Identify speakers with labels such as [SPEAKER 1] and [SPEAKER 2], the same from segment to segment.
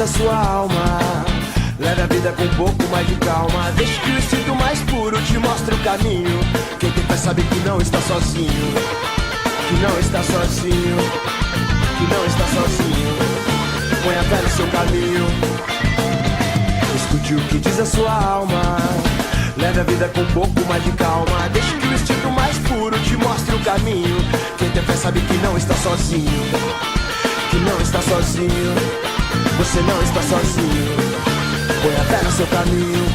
[SPEAKER 1] a sua alma. Leve a vida com um pouco mais de calma. Deixe que o instinto mais puro te mostre o caminho. Quem tem fé sabe que não está sozinho. Que não está sozinho. Que não está sozinho. Põe a fé no seu caminho. Escute o que diz a sua alma. Leve a vida com um pouco mais de calma. Deixe que o instinto mais puro te mostre o caminho. Quem tem fé sabe que não está sozinho. Que não está sozinho. Você não está sozinho. Põe a fé no seu caminho.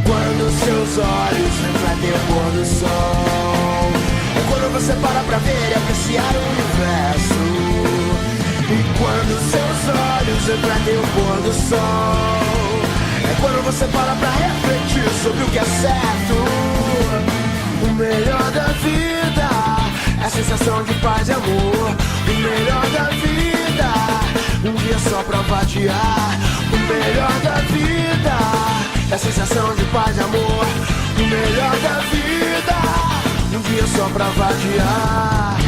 [SPEAKER 1] Quando seus olhos refletem o pôr do sol, é quando você para pra ver e apreciar o universo. E quando seus olhos refletem o pôr do sol, é quando você para pra refletir sobre o que é certo. O melhor da vida é a sensação de paz e amor. O melhor da vida, um dia só pra vadiar. O melhor da vida é a sensação de paz e amor. O melhor da vida, um dia só pra vadiar.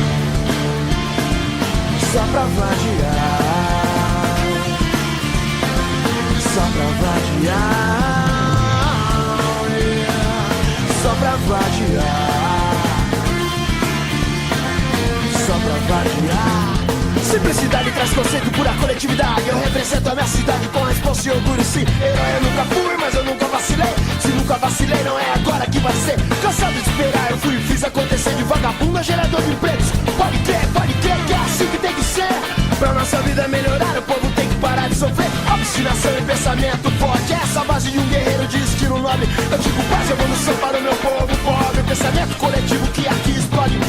[SPEAKER 1] Só pra vadiar. Só pra vadiar. Só pra vadiar. Só pra vadiar. Simplicidade traz conceito, pura coletividade. Eu represento a minha cidade com responsa e orgulho. Sim, herói eu nunca fui, mas eu nunca vacilei. Se nunca vacilei, não é agora que vai ser. Cansado de esperar, eu fui e fiz acontecer. De vagabundo a gerador de empregos. Pode crer que é assim que tem que ser. Pra nossa vida melhorar, o povo tem que parar de sofrer. Obstinação e pensamento forte, essa base de um guerreiro de estilo nobre. Eu digo paz e evolução para o meu povo pobre. Pensamento coletivo que aqui explode.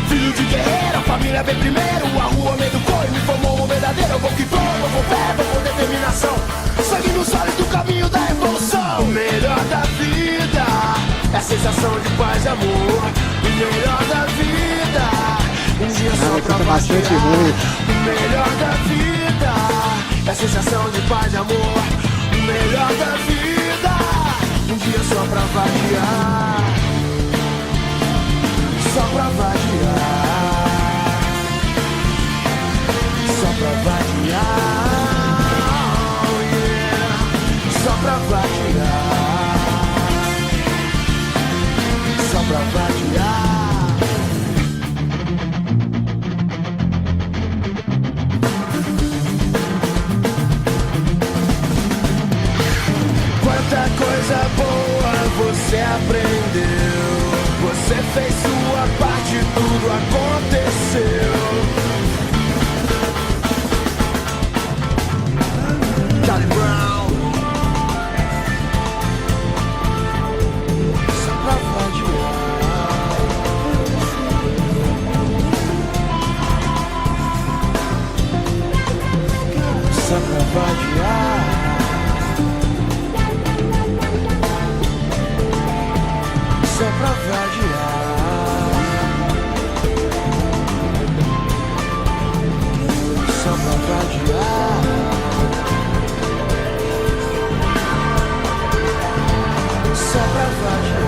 [SPEAKER 1] Filho de guerreiro, a família vem primeiro. A rua me educou e me formou um verdadeiro. Eu vou que vou, eu vou fé, eu vou determinação. Sangue nos olhos do caminho da evolução. O melhor da vida é a sensação de paz e amor. O melhor da vida, um dia só pra vadiar. O melhor da vida é a sensação de paz e amor. O melhor da vida, um dia só pra vadiar. Só pra vadiar. Só pra vadiar. Oh, yeah. Só pra vadiar. Só pra vadiar. Quanta coisa boa você aprendeu. Você fez sua parte, tudo aconteceu. Charlie Brown. Só pra vadiar. Só pra vadiar. Só pra vadiar. Só pra vadiar. Só pra vadiar.